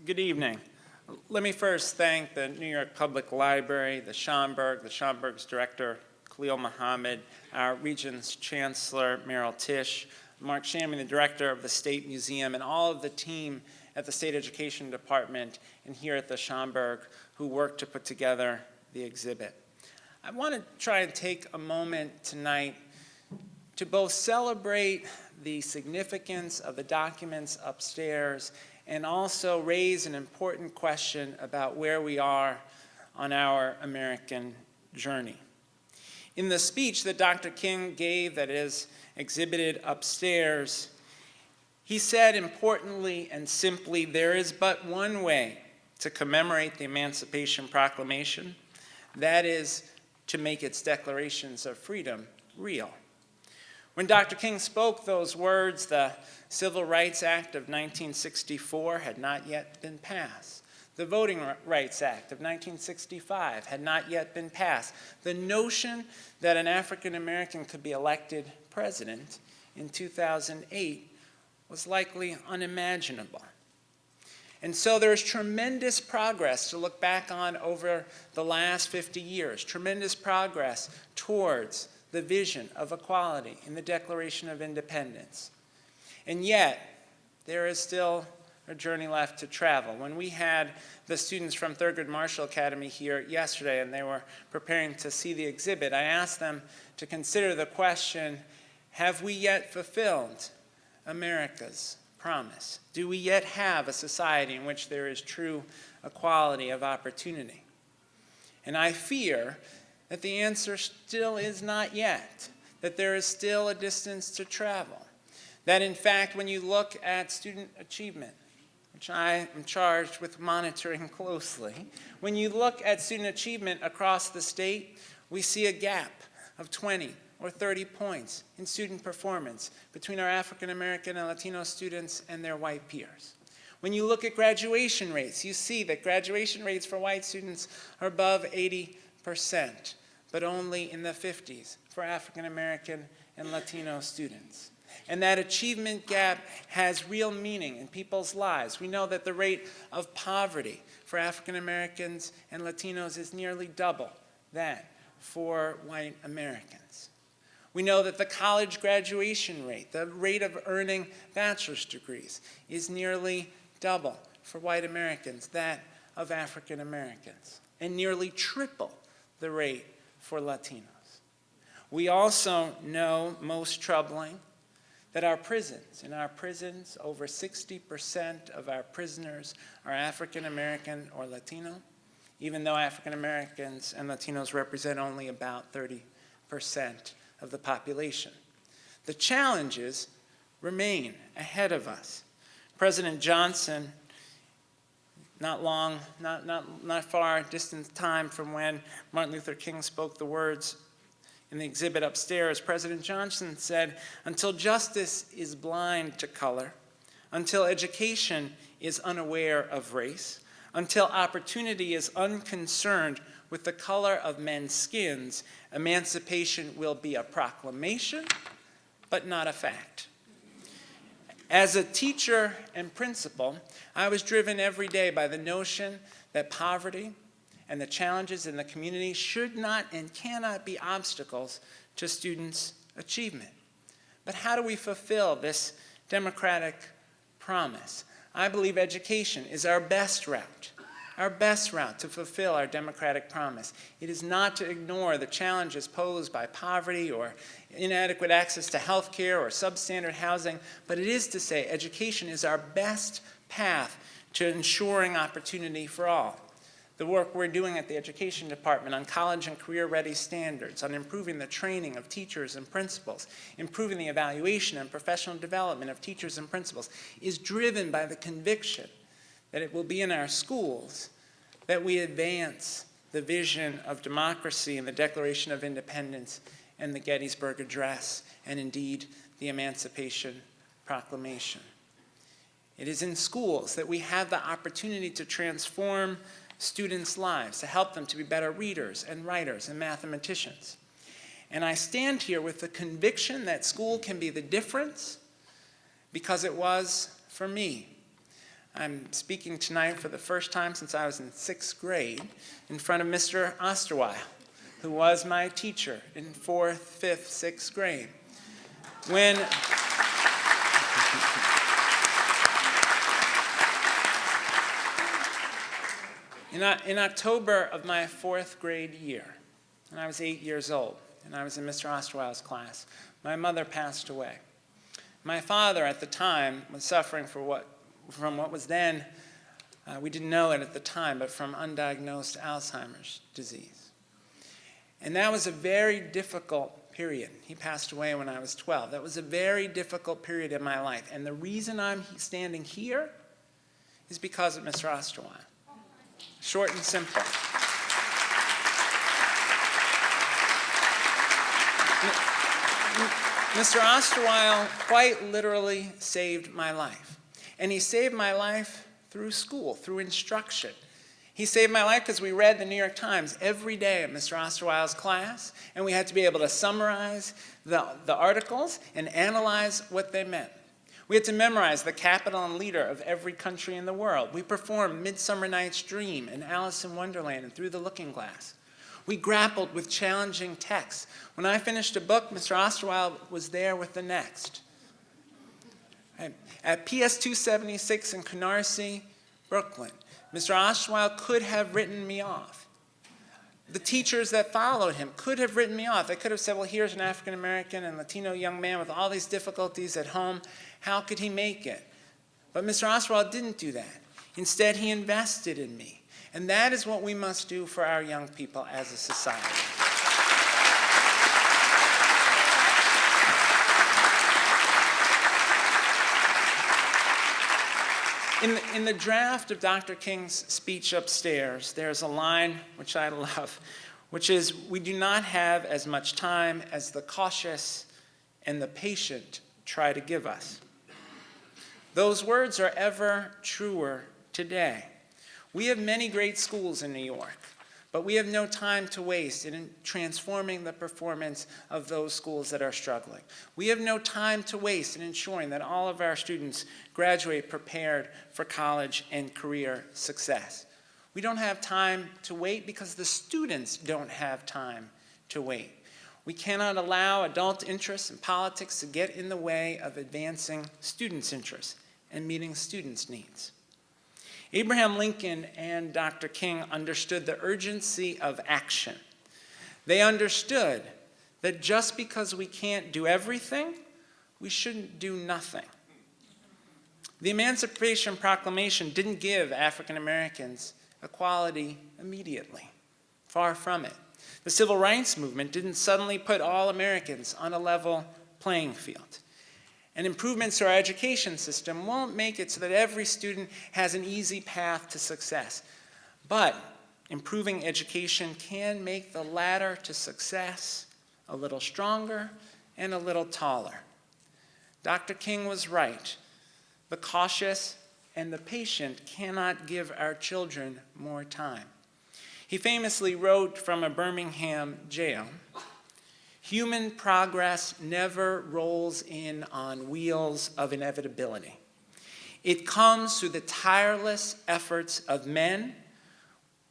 Good evening. Let me first thank the New York Public Library, the Schomburg's director, Khalil Muhammad, our Regent's Chancellor, Meryl Tisch, Mark Shammy, the director of the State Museum, and all of the team at the State Education Department and here at the Schomburg who worked to put together the exhibit. I want to try and take a moment tonight to both celebrate the significance of the documents upstairs and also raise an important question about where we are on our American journey. In the speech that Dr. King gave that is exhibited upstairs, he said importantly and simply, there is but one way to commemorate the Emancipation Proclamation, that is to make its declarations of freedom real. When Dr. King spoke those words, the Civil Rights Act of 1964 had not yet been passed. The Voting Rights Act of 1965 had not yet been passed. The notion that an African American could be elected president in 2008 was likely unimaginable. And so there is tremendous progress to look back on over the last 50 years, tremendous progress towards the vision of equality in the Declaration of Independence. And yet, there is still a journey left to travel. When we had the students from Thurgood Marshall Academy here yesterday and they were preparing to see the exhibit, I asked them to consider the question, have we yet fulfilled America's promise? Do we yet have a society in which there is true equality of opportunity? And I fear that the answer still is not yet, that there is still a distance to travel. That in fact, when you look at student achievement, which I am charged with monitoring closely, when you look at student achievement across the state, we see a gap of 20 or 30 points in student performance between our African American and Latino students and their white peers. When you look at graduation rates, you see that graduation rates for white students are above 80%, but only in the 50s for African American and Latino students. And that achievement gap has real meaning in people's lives. We know that the rate of poverty for African Americans and Latinos is nearly double that for white Americans. We know that the college graduation rate, the rate of earning bachelor's degrees, is nearly double for white Americans that of African Americans, and nearly triple the rate for Latinos. We also know, most troubling, that in our prisons, over 60% of our prisoners are African American or Latino, even though African Americans and Latinos represent only about 30% of the population. The challenges remain ahead of us. President Johnson, not far distant time from when Martin Luther King spoke the words in the exhibit upstairs, President Johnson said, "Until justice is blind to color, until education is unaware of race, until opportunity is unconcerned with the color of men's skins, emancipation will be a proclamation, but not a fact." As a teacher and principal, I was driven every day by the notion that poverty and the challenges in the community should not and cannot be obstacles to students' achievement. But how do we fulfill this democratic promise? I believe education is our best route to fulfill our democratic promise. It is not to ignore the challenges posed by poverty or inadequate access to health care or substandard housing, but it is to say education is our best path to ensuring opportunity for all. The work we're doing at the Education Department on college and career-ready standards, on improving the training of teachers and principals, improving the evaluation and professional development of teachers and principals, is driven by the conviction that it will be in our schools that we advance the vision of democracy and the Declaration of Independence and the Gettysburg Address, and indeed the Emancipation Proclamation. It is in schools that we have the opportunity to transform students' lives, to help them to be better readers and writers and mathematicians. And I stand here with the conviction that school can be the difference because it was for me. I'm speaking tonight for the first time since I was in 6th grade in front of Mr. Osterweil, who was my teacher in 4th, 5th, 6th grade. In October of my 4th grade year, and I was 8 years old, and I was in Mr. Osterweil's class, my mother passed away. My father at the time was suffering from what was then, we didn't know it at the time, but from undiagnosed Alzheimer's disease. And that was a very difficult period. He passed away when I was 12. That was a very difficult period in my life. And the reason I'm standing here is because of Mr. Osterweil. Short and simple. Mr. Osterweil quite literally saved my life. And he saved my life through school, through instruction. He saved my life because we read the New York Times every day in Mr. Osterweil's class, and we had to be able to summarize the articles and analyze what they meant. We had to memorize the capital and leader of every country in the world. We performed Midsummer Night's Dream and Alice in Wonderland and Through the Looking Glass. We grappled with challenging texts. When I finished a book, Mr. Osterweil was there with the next. At PS 276 in Canarsie, Brooklyn, Mr. Osterweil could have written me off. The teachers that followed him could have written me off. They could have said, well, here's an African-American and Latino young man with all these difficulties at home. How could he make it? But Mr. Osterweil didn't do that. Instead, he invested in me. And that is what we must do for our young people as a society. In the draft of Dr. King's speech upstairs, there's a line which I love, which is, we do not have as much time as the cautious and the patient try to give us. Those words are ever truer today. We have many great schools in New York, but we have no time to waste in transforming the performance of those schools that are struggling. We have no time to waste in ensuring that all of our students graduate prepared for college and career success. We don't have time to wait because the students don't have time to wait. We cannot allow adult interests and politics to get in the way of advancing students' interests and meeting students' needs. Abraham Lincoln and Dr. King understood the urgency of action. They understood that just because we can't do everything, we shouldn't do nothing. The Emancipation Proclamation didn't give African Americans equality immediately. Far from it. The Civil Rights Movement didn't suddenly put all Americans on a level playing field. And improvements to our education system won't make it so that every student has an easy path to success. But improving education can make the ladder to success a little stronger and a little taller. Dr. King was right. The cautious and the patient cannot give our children more time. He famously wrote from a Birmingham jail, "Human progress never rolls in on wheels of inevitability. It comes through the tireless efforts of men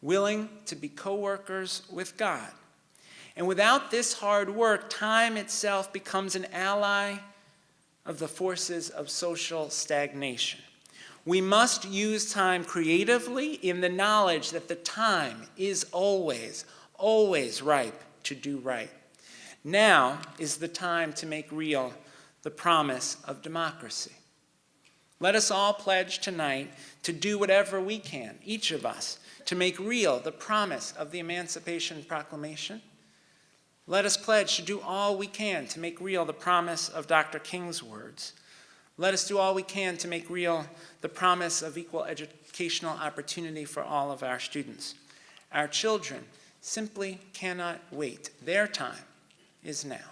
willing to be co-workers with God. And without this hard work, time itself becomes an ally of the forces of social stagnation. We must use time creatively in the knowledge that the time is always, always ripe to do right. Now is the time to make real the promise of democracy. Let us all pledge tonight to do whatever we can, each of us, to make real the promise of the Emancipation Proclamation. Let us pledge to do all we can to make real the promise of Dr. King's words. Let us do all we can to make real the promise of equal educational opportunity for all of our students. Our children simply cannot wait. Their time is now.